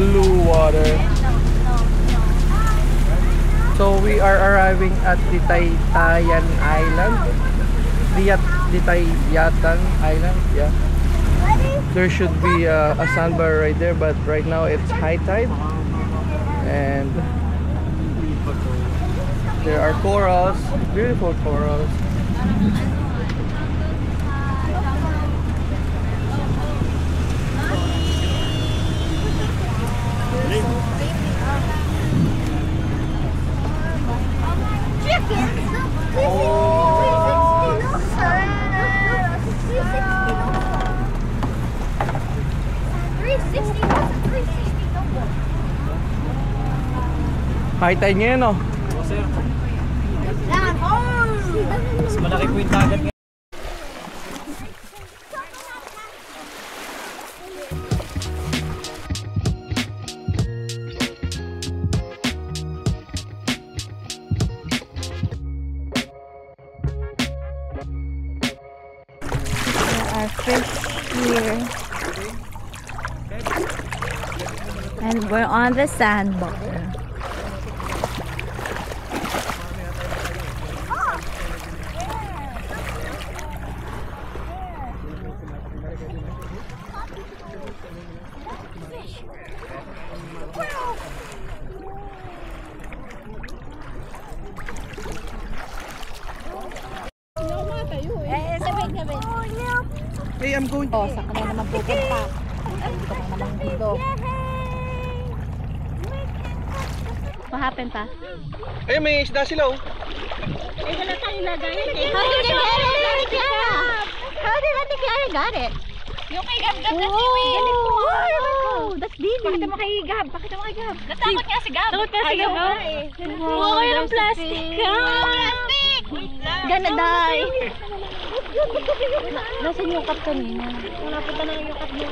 blue water. So we are arriving at Ditaytayan Island. Ditayatan Island, yeah. There should be a sandbar right there, but right now it's high tide. And there are corals, beautiful corals. High tide ngayon, no? Oo, sir. Mas malaki po yung dagat ngayon. There are fish here. And we're on the sandbar. Hey, I'm going to... Saan ka na naman pupunta? Hindi ka naman dito. What happened pa? Ay, may isda sila, oh. How did Ate Clara got it? Yung kay Gab, Gab na Wow! siwi. Wow! That's Dini. Bakit mo kay Gab? Natakot nga si Gab. Takot nga si Gab. Wow, yung plastic ka. Plastic! Gonna die. Nasaan yung cup kanina? Wala po na yung kat mo.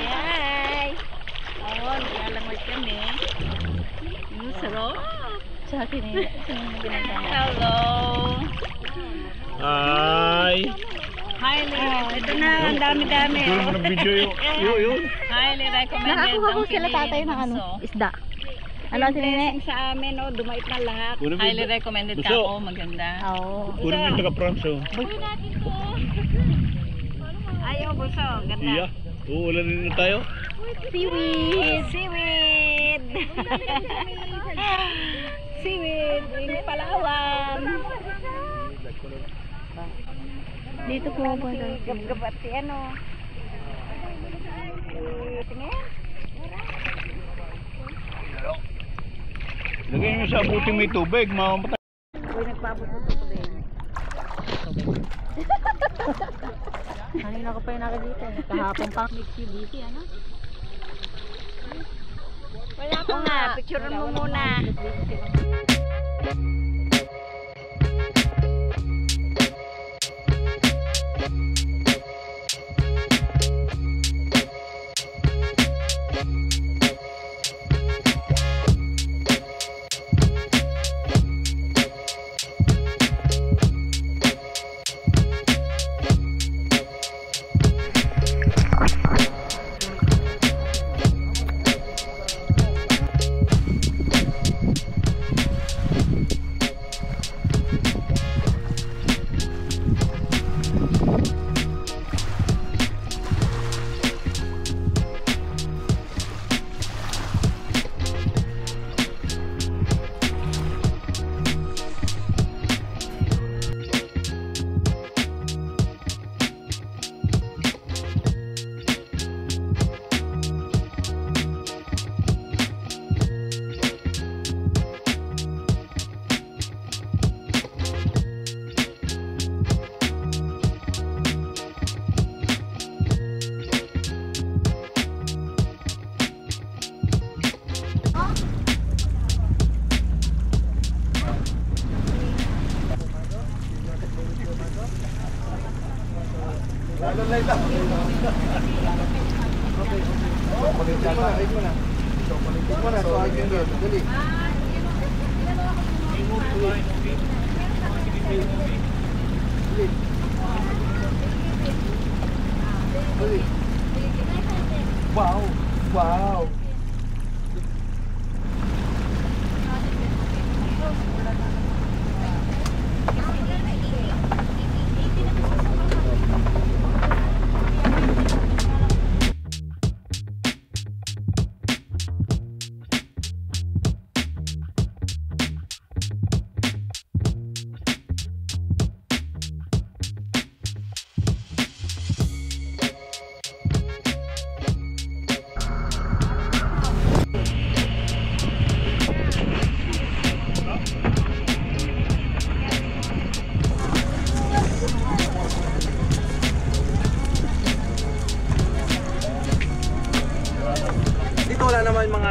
Hi! Oo, naglalangwit kami. Sarap. Sa akin eh. Hello! Hi! Highly, ito na, ang dami-dami. Yun. Highly recommended. Nakakuha ko sila tatay ng ano, isda. Ano tinine? Sa amin, oh, dumait na lahat. Highly recommended ka Buso. ako, maganda. Oo. Kunin mo yung taga-France, oh. Uy natin to. Ayaw, buso, ganda. Iya. Uulan na tayo. Seaweed! Seaweed! Seaweed! Yung Palawan! Dito po ba daw? Gab-gabat si ano. Tingin? Lagay nyo sa abuting may tubig, mamamatay. Uy, nagpapuputo ko din. Kanina ko pa yung nakikita. Kahapon pa. Busy, ano? Wala ko nga, picture mo muna.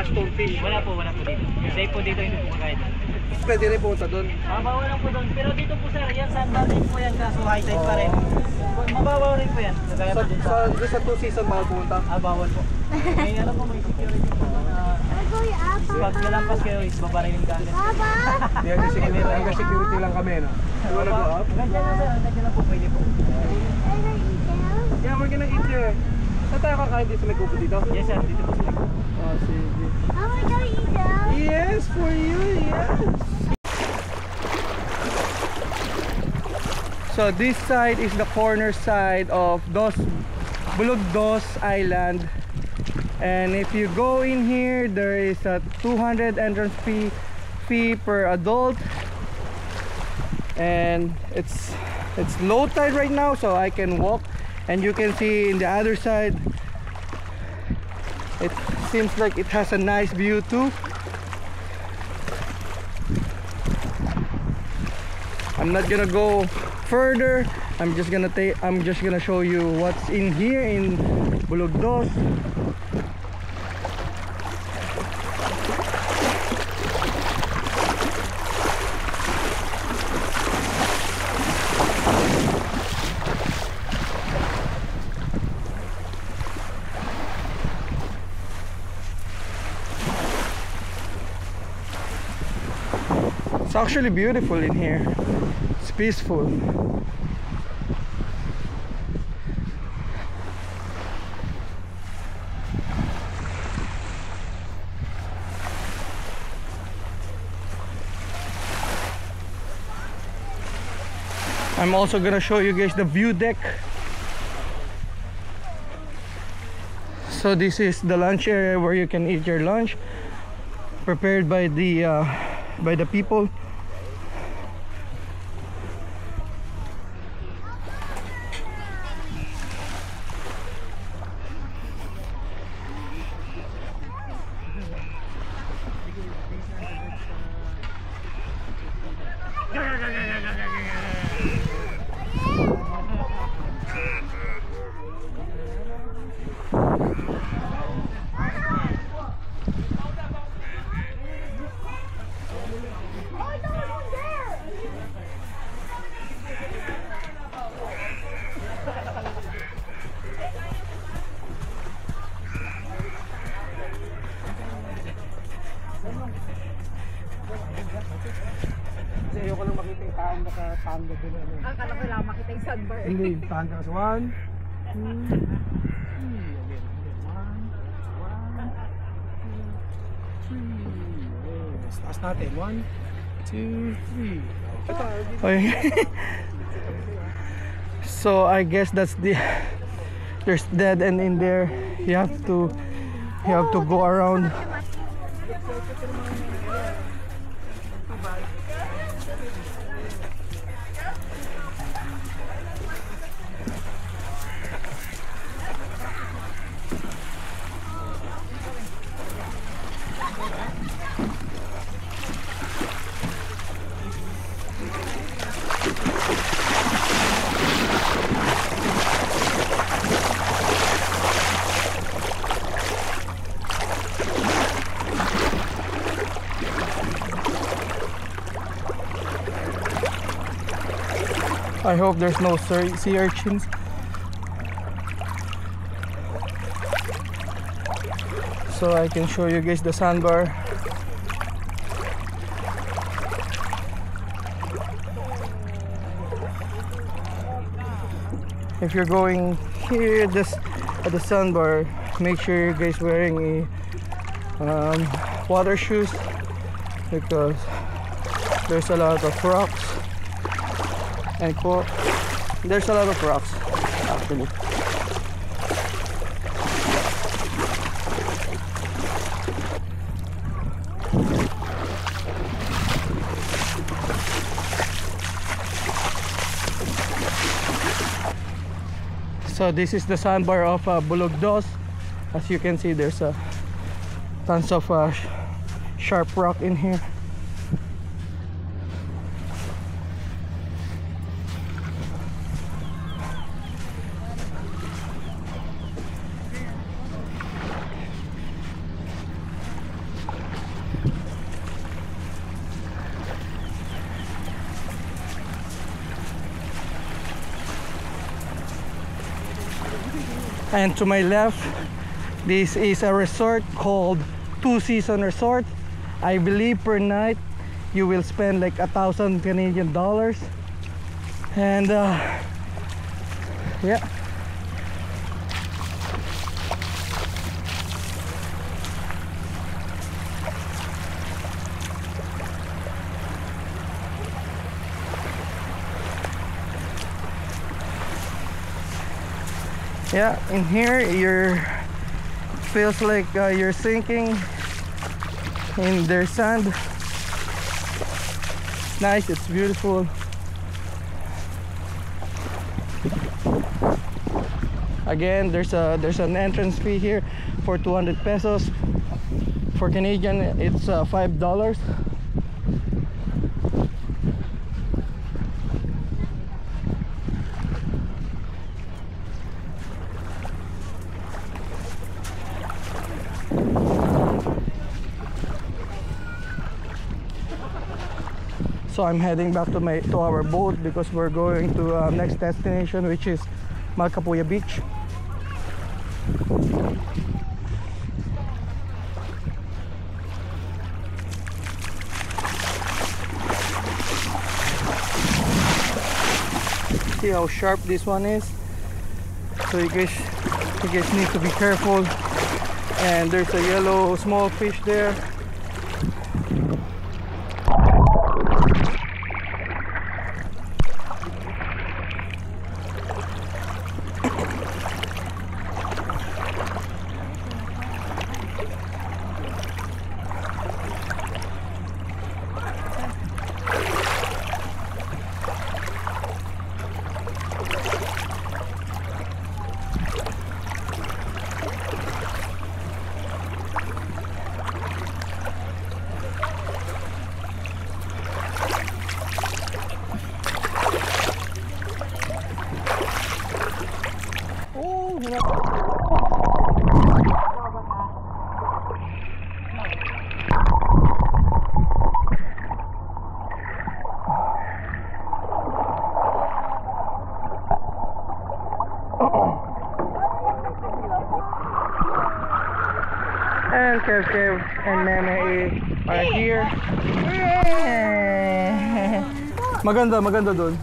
stonefish. Wala po dito. Safe po dito, hindi po kakain. Pwede rin punta doon. Mababaw lang po doon. Pero dito po sir, yan sandbar din po yan kaso high tide pa rin. Mababaw rin po yan. Kagaya po dun Sa 2 season bawal pumunta. bawal po. May ano po, may security po. Pag nalampas kayo is babariling ka agad. Hanggang security lang kami, no? You wanna go up? Ganyan na sir, ganyan na po, pwede po. Yeah, we're gonna eat there. Saan tayo kakain dito sa may kubo dito? Yes sir, dito po sila. Oh, sige. Yes, for you, yes. So this side is the corner side of Bulugdos Island. And if you go in here, there is a 200 entrance fee per adult. And it's low tide right now, so I can walk. And you can see in the other side, it seems like it has a nice view too. I'm not gonna go further. I'm just gonna show you what's in here in Bulugdos. It's actually beautiful in here. It's peaceful. I'm also gonna show you guys the view deck. So this is the lunch area where you can eat your lunch, prepared by the people. Ayoko lang makita yung taong nakatanga din. Akala ko lang makita yung sunbar. Hindi, tanga ka sa 1, 2, 3. Again. 1, 2, 3. Taas natin. 1, 2, 3. Okay. So I guess that's there's dead end in there. You have to go around. I hope there's no sea urchins. So I can show you guys the sandbar. If you're going here at the sandbar, make sure you guys wearing a water shoes, because there's a lot of rocks. And there's a lot of rocks actually. So this is the sandbar of Bulugdos. As you can see, there's tons of sharp rock in here. And to my left, this is a resort called Two Seasons Resort. I believe per night you will spend like 1,000 Canadian dollars. And yeah. Yeah, in here you're feels like you're sinking in their sand. It's nice, it's beautiful. Again, there's an entrance fee here for 200 pesos. For Canadian, it's $5. So I'm heading back to our boat because we're going to next destination, which is Malcapuya Beach. See how sharp this one is. So you guys need to be careful. And there's a yellow small fish there. And Kev and Meme are here. Maganda doon.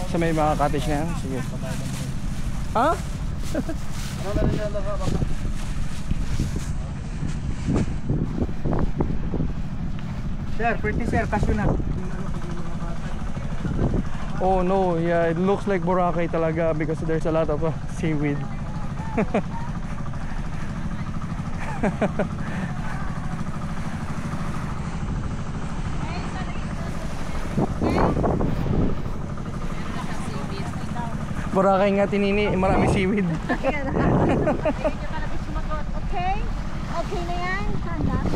Sa may mga cottage na yan? Sige. Ha? Sir, pretty sir, kasyo na. Oh no, yeah, it looks like Boracay talaga because there's a lot of seaweed. Boracay nga tinini, marami seaweed. Okay? Okay na yan? Handa?